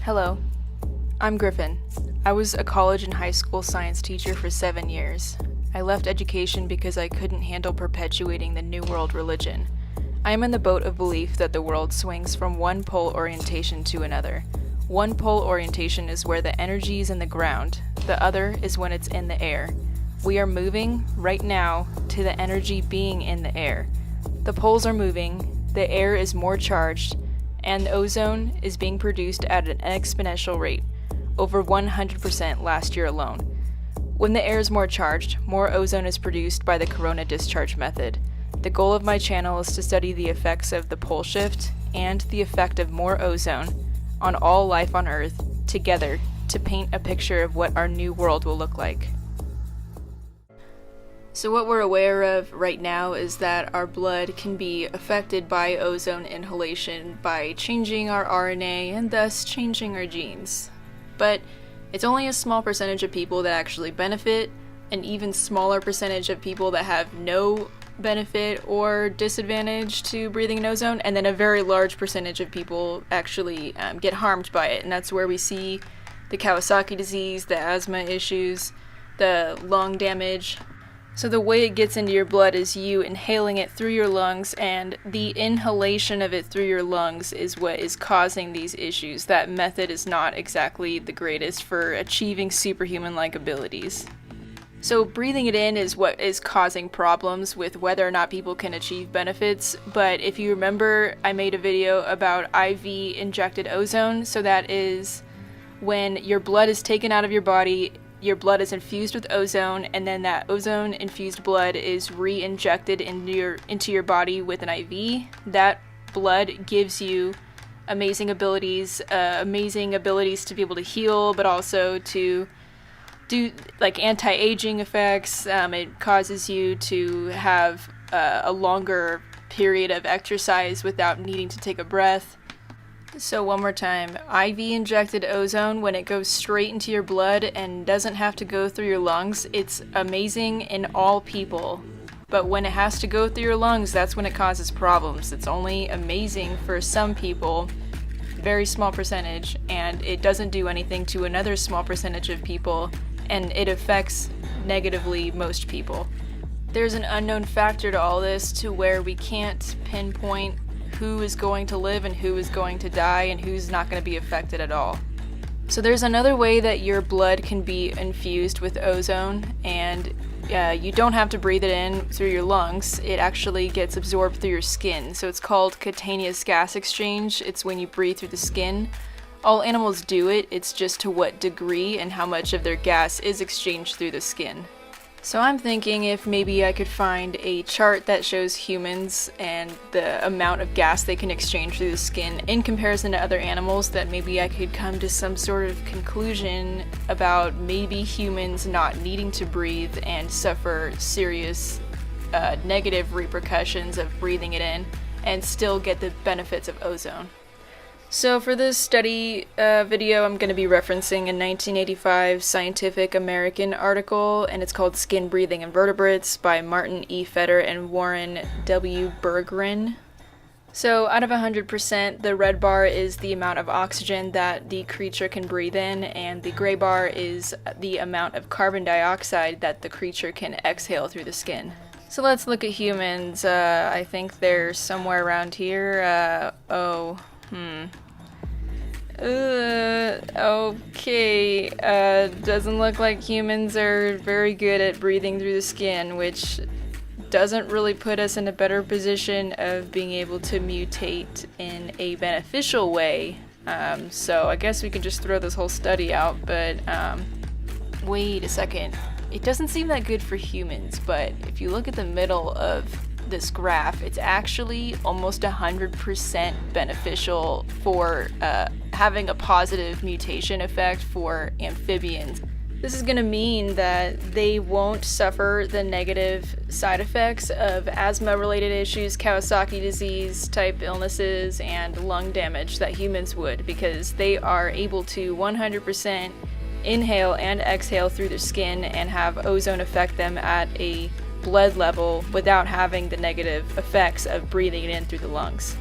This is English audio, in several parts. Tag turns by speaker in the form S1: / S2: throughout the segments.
S1: Hello, I'm Griffin. I was a college and high school science teacher for 7 years. I left education because I couldn't handle perpetuating the New World religion. I am in the boat of belief that the world swings from one pole orientation to another. One pole orientation is where the energy is in the ground, the other is when it's in the air. We are moving, right now, to the energy being in the air. The poles are moving, the air is more charged, and ozone is being produced at an exponential rate, over 100% last year alone. When the air is more charged, more ozone is produced by the corona discharge method. The goal of my channel is to study the effects of the pole shift and the effect of more ozone on all life on Earth together to paint a picture of what our new world will look like. So what we're aware of right now is that our blood can be affected by ozone inhalation by changing our RNA and thus changing our genes. But it's only a small percentage of people that actually benefit, an even smaller percentage of people that have no benefit or disadvantage to breathing in ozone, and then a very large percentage of people actually get harmed by it. And that's where we see the Kawasaki disease, the asthma issues, the lung damage. So the way it gets into your blood is you inhaling it through your lungs, and the inhalation of it through your lungs is what is causing these issues. That method is not exactly the greatest for achieving superhuman-like abilities. So breathing it in is what is causing problems with whether or not people can achieve benefits, but if you remember, I made a video about IV injected ozone, so that is when your blood is taken out of your body, your blood is infused with ozone, and then that ozone-infused blood is re-injected into your body with an IV. That blood gives you amazing abilities to be able to heal, but also to do like anti-aging effects. It causes you to have a longer period of exercise without needing to take a breath. So one more time, IV injected ozone, when it goes straight into your blood and doesn't have to go through your lungs, it's amazing in all people. But when it has to go through your lungs, that's when it causes problems. It's only amazing for some people, very small percentage, and it doesn't do anything to another small percentage of people, and it affects negatively most people. There's an unknown factor to all this, to where we can't pinpoint who is going to live and who is going to die and who's not going to be affected at all. So there's another way that your blood can be infused with ozone, and you don't have to breathe it in through your lungs. It actually gets absorbed through your skin. So it's called cutaneous gas exchange. It's when you breathe through the skin. All animals do it, it's just to what degree and how much of their gas is exchanged through the skin. So I'm thinking if maybe I could find a chart that shows humans and the amount of gas they can exchange through the skin in comparison to other animals, that maybe I could come to some sort of conclusion about maybe humans not needing to breathe and suffer serious negative repercussions of breathing it in and still get the benefits of ozone. So for this study video, I'm going to be referencing a 1985 Scientific American article, and it's called Skin Breathing Invertebrates by Martin E. Fetter and Warren W. Berggren. So out of 100%, the red bar is the amount of oxygen that the creature can breathe in, and the gray bar is the amount of carbon dioxide that the creature can exhale through the skin. So let's look at humans. I think they're somewhere around here. Okay, doesn't look like humans are very good at breathing through the skin, which doesn't really put us in a better position of being able to mutate in a beneficial way. So I guess we can just throw this whole study out, but wait a second. It doesn't seem that good for humans, but if you look at the middle of this graph, it's actually almost 100% beneficial for having a positive mutation effect for amphibians. This is going to mean that they won't suffer the negative side effects of asthma-related issues, Kawasaki disease type illnesses, and lung damage that humans would, because they are able to 100% inhale and exhale through their skin and have ozone affect them at a blood level without having the negative effects of breathing it in through the lungs.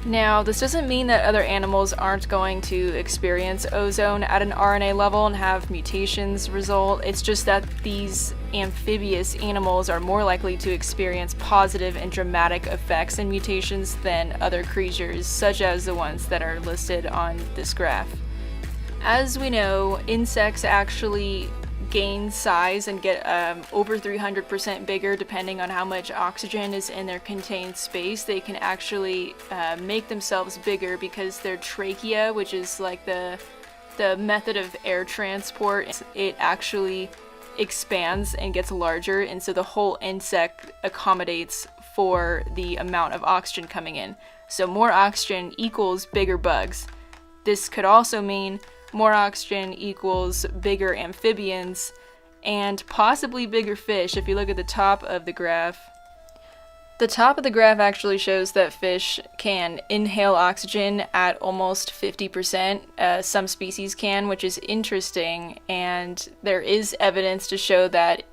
S1: Now, this doesn't mean that other animals aren't going to experience ozone at an RNA level and have mutations result. It's just that these amphibious animals are more likely to experience positive and dramatic effects and mutations than other creatures, such as the ones that are listed on this graph. As we know, insects actually gain size and get over 300% bigger depending on how much oxygen is in their contained space. They can actually make themselves bigger because their trachea, which is like the method of air transport, it actually expands and gets larger, and so the whole insect accommodates for the amount of oxygen coming in. So more oxygen equals bigger bugs. This could also mean more oxygen equals bigger amphibians and possibly bigger fish. If you look at the top of the graph, the top of the graph actually shows that fish can inhale oxygen at almost 50%. Some species can, which is interesting, and there is evidence to show that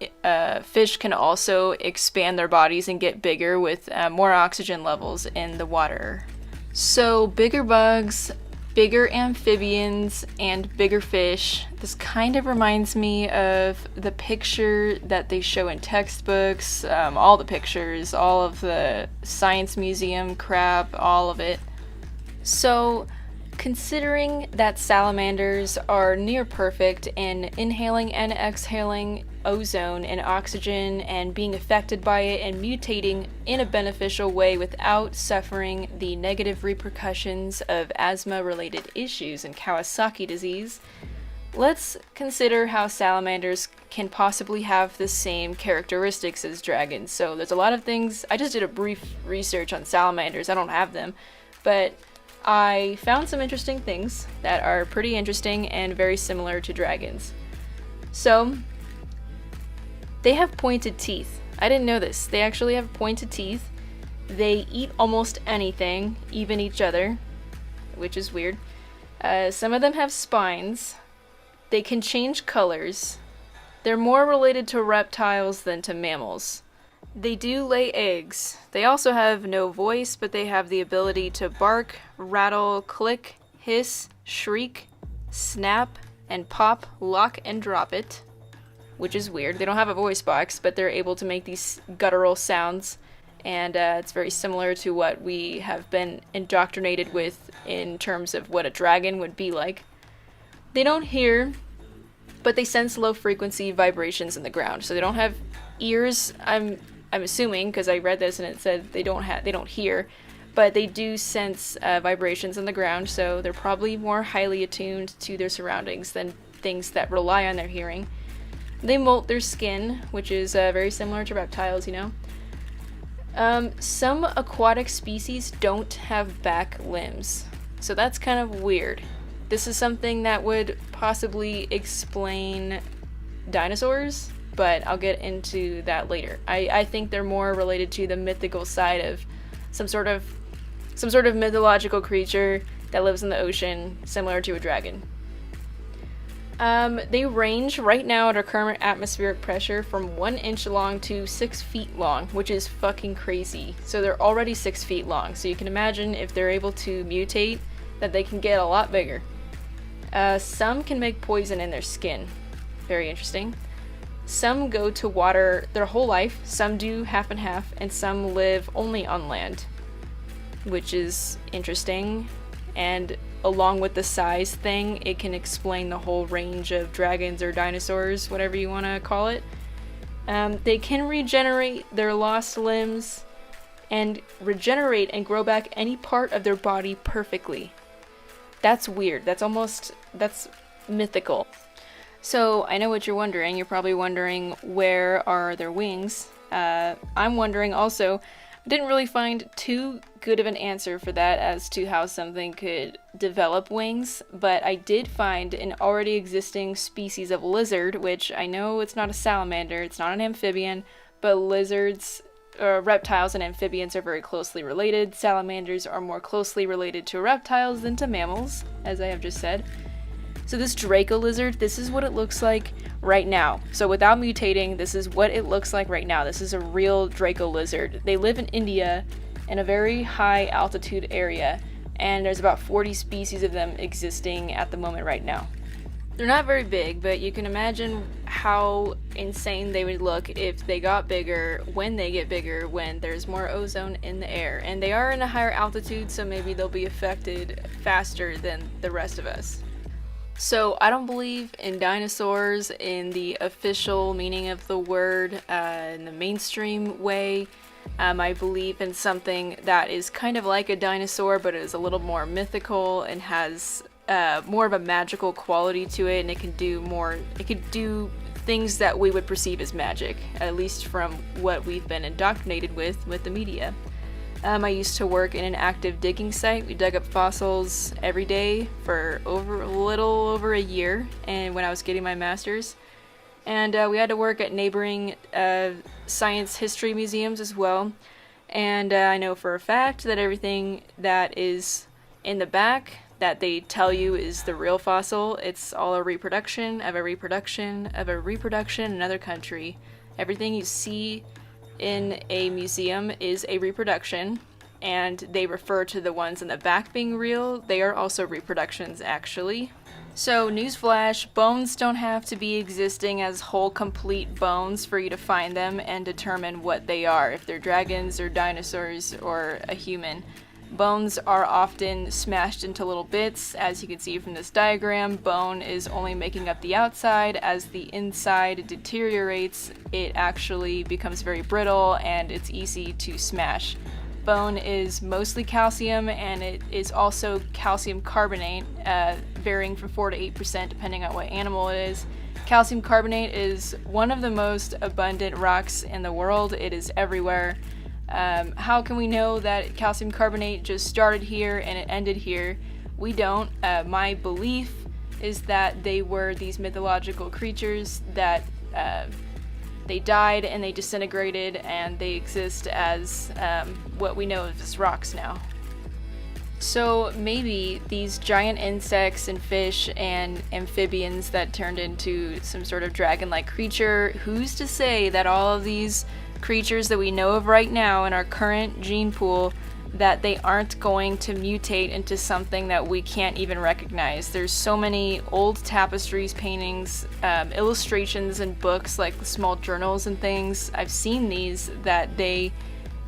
S1: fish can also expand their bodies and get bigger with more oxygen levels in the water. So bigger bugs, bigger amphibians, and bigger fish. This kind of reminds me of the picture that they show in textbooks, all the pictures, all of the science museum crap, all of it. So, considering that salamanders are near perfect in inhaling and exhaling ozone and oxygen and being affected by it and mutating in a beneficial way without suffering the negative repercussions of asthma-related issues and Kawasaki disease, let's consider how salamanders can possibly have the same characteristics as dragons. So there's a lot of things. I just did a brief research on salamanders. I don't have them, but I found some interesting things that are pretty interesting and very similar to dragons. So, they have pointed teeth. I didn't know this. They actually have pointed teeth. They eat almost anything, even each other, which is weird. Some of them have spines. They can change colors. They're more related to reptiles than to mammals. They do lay eggs. They also have no voice, but they have the ability to bark, rattle, click, hiss, shriek, snap, and pop, lock, and drop it, which is weird. They don't have a voice box, but they're able to make these guttural sounds, and it's very similar to what we have been indoctrinated with in terms of what a dragon would be like. They don't hear, but they sense low-frequency vibrations in the ground, so they don't have ears. I'm assuming, because I read this and it said they don't hear, but they do sense vibrations in the ground, so they're probably more highly attuned to their surroundings than things that rely on their hearing. They molt their skin, which is very similar to reptiles, you know. Some aquatic species don't have back limbs, so that's kind of weird. This is something that would possibly explain dinosaurs, but I'll get into that later. I think they're more related to the mythical side of some sort of mythological creature that lives in the ocean, similar to a dragon. They range right now at our current atmospheric pressure from 1 inch long to 6 feet long, which is fucking crazy. So they're already 6 feet long, so you can imagine if they're able to mutate, that they can get a lot bigger. Some can make poison in their skin. Very interesting. Some go to water their whole life, some do half and half, and some live only on land, which is interesting. And along with the size thing, it can explain the whole range of dragons or dinosaurs, whatever you want to call it. They can regenerate their lost limbs and regenerate and grow back any part of their body perfectly. That's weird. That's mythical. So, I know what you're wondering. You're probably wondering, where are their wings? I'm wondering also. I didn't really find too good of an answer for that as to how something could develop wings, but I did find an already existing species of lizard, which I know it's not a salamander, it's not an amphibian, but lizards, reptiles and amphibians are very closely related. Salamanders are more closely related to reptiles than to mammals, as I have just said. So this Draco lizard, this is what it looks like right now. So without mutating, this is what it looks like right now. This is a real Draco lizard. They live in India, in a very high altitude area, and there's about 40 species of them existing at the moment right now. They're not very big, but you can imagine how insane they would look if they got bigger, when they get bigger, when there's more ozone in the air. And they are in a higher altitude, so maybe they'll be affected faster than the rest of us. So I don't believe in dinosaurs in the official meaning of the word, in the mainstream way. I believe in something that is kind of like a dinosaur, but is a little more mythical and has more of a magical quality to it, and it could do things that we would perceive as magic, at least from what we've been indoctrinated with the media. I used to work in an active digging site. We dug up fossils every day for a little over a year, and when I was getting my master's. And we had to work at neighboring science history museums as well. And I know for a fact that everything that is in the back that they tell you is the real fossil, it's all a reproduction of a reproduction of a reproduction in another country. Everything you see in a museum is a reproduction, and they refer to the ones in the back being real. They are also reproductions, actually. So, newsflash, bones don't have to be existing as whole, complete bones for you to find them and determine what they are, if they're dragons or dinosaurs or a human. Bones are often smashed into little bits. As you can see from this diagram, bone is only making up the outside. As the inside deteriorates, it actually becomes very brittle and it's easy to smash. Bone is mostly calcium, and it is also calcium carbonate, varying from 4 to 8% depending on what animal it is. Calcium carbonate is one of the most abundant rocks in the world. It is everywhere. How can we know that calcium carbonate just started here and it ended here? We don't. My belief is that they were these mythological creatures that they died and they disintegrated, and they exist as what we know as rocks now. So maybe these giant insects and fish and amphibians that turned into some sort of dragon-like creature, who's to say that all of these creatures that we know of right now in our current gene pool, that they aren't going to mutate into something that we can't even recognize? There's so many old tapestries, paintings, illustrations, and books, like the small journals and things. I've seen these that they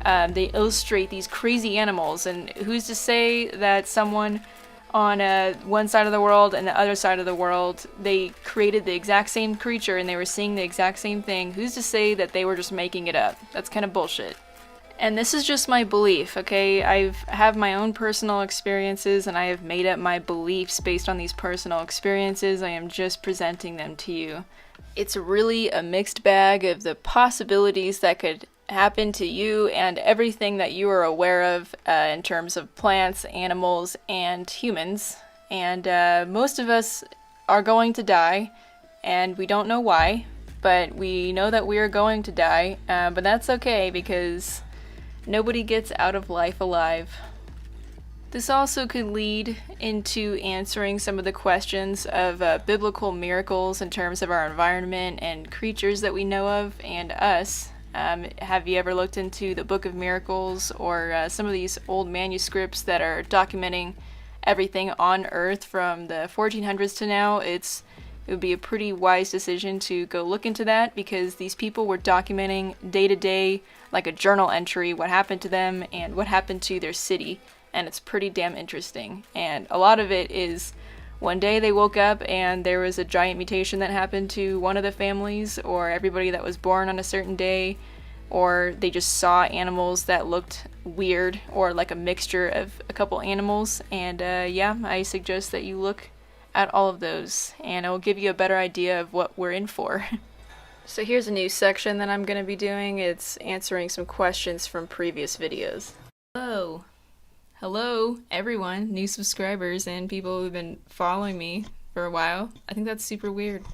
S1: illustrate these crazy animals, and who's to say that someone on one side of the world and the other side of the world, they created the exact same creature and they were seeing the exact same thing? Who's to say that they were just making it up? That's kind of bullshit. And this is just my belief, okay? I have my own personal experiences, and I have made up my beliefs based on these personal experiences. I am just presenting them to you. It's really a mixed bag of the possibilities that could happen to you and everything that you are aware of in terms of plants, animals, and humans. And most of us are going to die, and we don't know why, but we know that we are going to die. But that's okay, because nobody gets out of life alive. This also could lead into answering some of the questions of biblical miracles in terms of our environment and creatures that we know of and us. Have you ever looked into the Book of Miracles or some of these old manuscripts that are documenting everything on Earth from the 1400s to now? It would be a pretty wise decision to go look into that, because these people were documenting day to day, like a journal entry, what happened to them and what happened to their city, and it's pretty damn interesting. And a lot of it is one day they woke up and there was a giant mutation that happened to one of the families, or everybody that was born on a certain day, or they just saw animals that looked weird, or like a mixture of a couple animals. And yeah, I suggest that you look at all of those, and it will give you a better idea of what we're in for. So here's a new section that I'm going to be doing. It's answering some questions from previous videos. Hello everyone, new subscribers and people who've been following me for a while. I think that's super weird,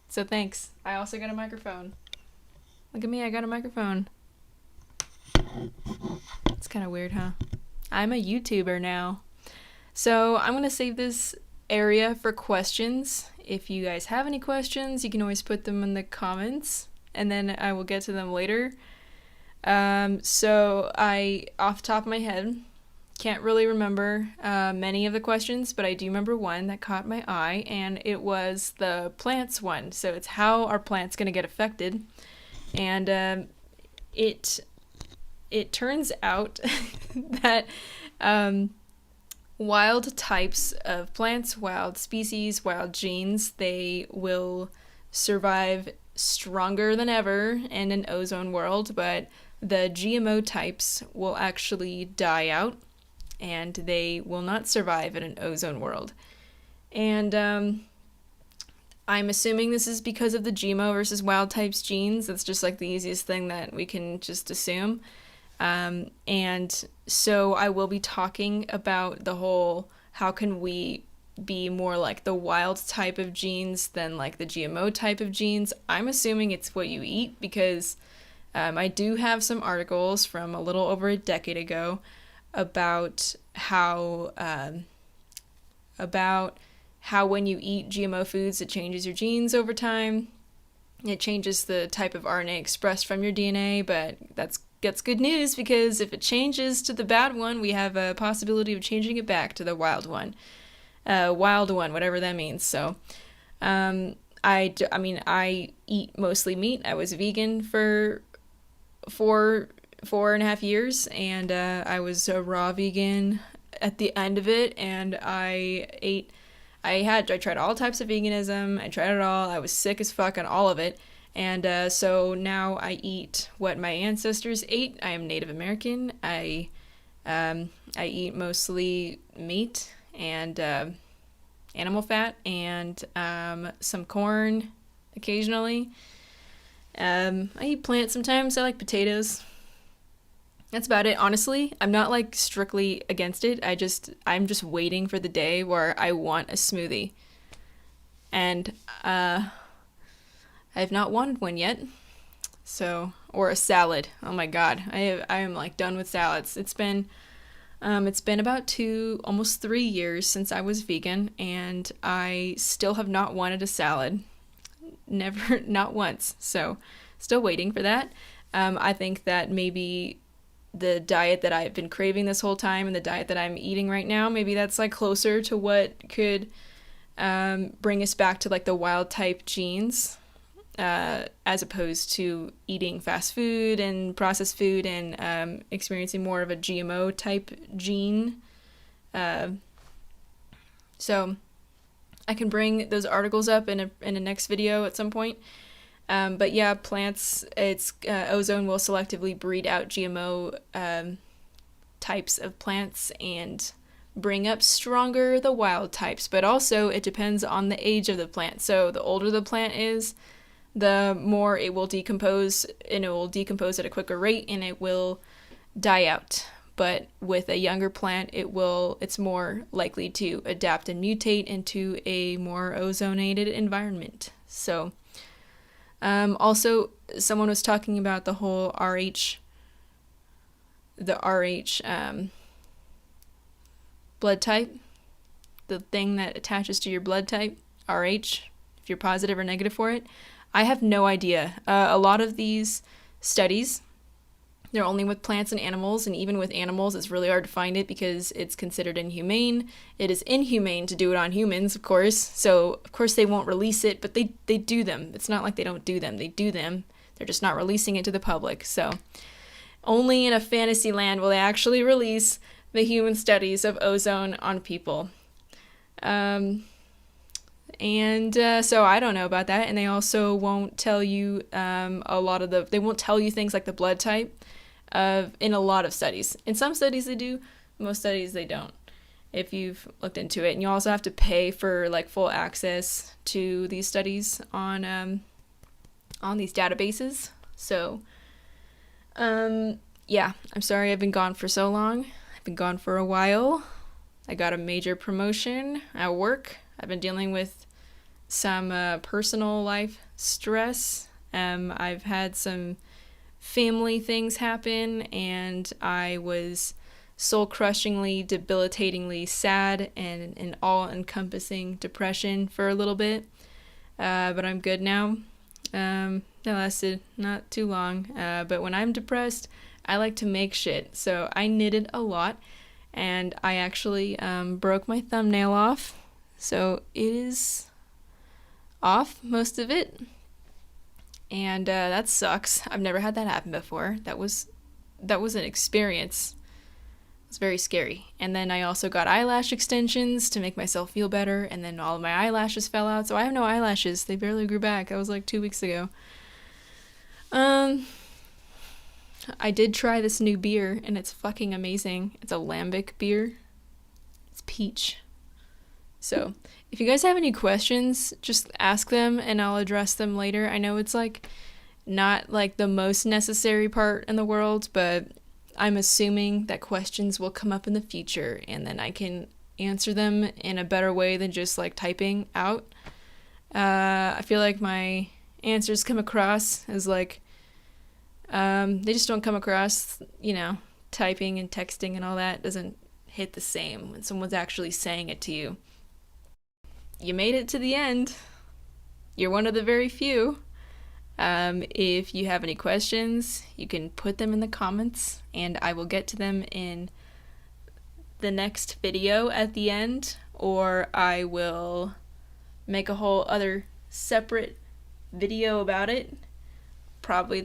S1: so thanks. I also got a microphone. Look at me, I got a microphone. It's kind of weird, huh? I'm a YouTuber now. So I'm going to save this area for questions. If you guys have any questions, you can always put them in the comments, and then I will get to them later. So I, off the top of my head, can't really remember many of the questions, but I do remember one that caught my eye, and it was the plants one. So it's how are plants going to get affected? And it turns out that wild types of plants, wild species, wild genes, they will survive stronger than ever in an ozone world, but the GMO types will actually die out and they will not survive in an ozone world. And I'm assuming this is because of the GMO versus wild types genes. That's just like the easiest thing that we can just assume. And so I will be talking about the whole how can we be more like the wild type of genes than like the GMO type of genes. I'm assuming it's what you eat because I do have some articles from a little over a decade ago about how when you eat GMO foods, it changes your genes over time. It changes the type of RNA expressed from your DNA, but that's good news because if it changes to the bad one, we have a possibility of changing it back to the wild one, whatever that means. So, I eat mostly meat. I was vegan for 4.5 years, and I was a raw vegan at the end of it, and I tried all types of veganism. I tried it all. I was sick as fuck on all of it. And so now I eat what my ancestors ate. I am Native American. I eat mostly meat and animal fat and some corn occasionally. I eat plants sometimes. I like potatoes. That's about it. Honestly, I'm not like strictly against it. I'm just waiting for the day where I want a smoothie. And I have not wanted one yet. So, or a salad. Oh my god. I am like done with salads. It's been about almost 3 years since I was vegan, and I still have not wanted a salad. Never, not once. So, still waiting for that. I think that maybe the diet that I've been craving this whole time and the diet that I'm eating right now, maybe that's like closer to what could bring us back to like the wild type genes, as opposed to eating fast food and processed food and experiencing more of a GMO type gene. So I can bring those articles up in a next video at some point. But yeah, plants, ozone will selectively breed out GMO types of plants and bring up stronger the wild types. But also it depends on the age of the plant. So the older the plant is, the more it will decompose, and it will decompose at a quicker rate and it will die out. But with a younger plant, it's more likely to adapt and mutate into a more ozonated environment. So also, someone was talking about the whole RH blood type, the thing that attaches to your blood type, RH, if you're positive or negative for it. I have no idea. A lot of these studies, they're only with plants and animals, and even with animals, it's really hard to find it because it's considered inhumane. It is inhumane to do it on humans, of course, so of course they won't release it, but they do them. It's not like they don't do them. They do them. They're just not releasing it to the public. So only in a fantasy land will they actually release the human studies of ozone on people. So I don't know about that, and they also won't tell you they won't tell you things like the blood type in a lot of studies. In some studies they do, most studies they don't, if you've looked into it. And you also have to pay for like full access to these studies on these databases. So yeah, I'm sorry I've been gone for so long. I've been gone for a while. I got a major promotion at work. I've been dealing with some personal life stress. I've had some family things happen, and I was soul-crushingly, debilitatingly sad and in all-encompassing depression for a little bit. But I'm good now. that lasted not too long. But when I'm depressed, I like to make shit. So I knitted a lot, and I actually broke my thumbnail off. So it is off, most of it. And that sucks. I've never had that happen before. That was an experience. It's very scary. And then I also got eyelash extensions to make myself feel better, and then all of my eyelashes fell out, so I have no eyelashes. They barely grew back. That was like 2 weeks ago. I did try this new beer, and it's fucking amazing. It's a lambic beer. It's peach. So, if you guys have any questions, just ask them, and I'll address them later. I know it's like not like the most necessary part in the world, but I'm assuming that questions will come up in the future, and then I can answer them in a better way than just like typing out. I feel like my answers come across as like, they just don't come across, typing and texting and all that doesn't hit the same when someone's actually saying it to you. You made it to the end. You're one of the very few. If you have any questions, you can put them in the comments, and I will get to them in the next video at the end, or I will make a whole other separate video about it. Probably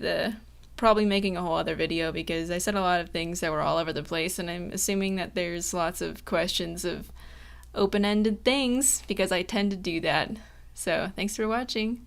S1: making a whole other video, because I said a lot of things that were all over the place, and I'm assuming that there's lots of questions of open-ended things, because I tend to do that. So, thanks for watching.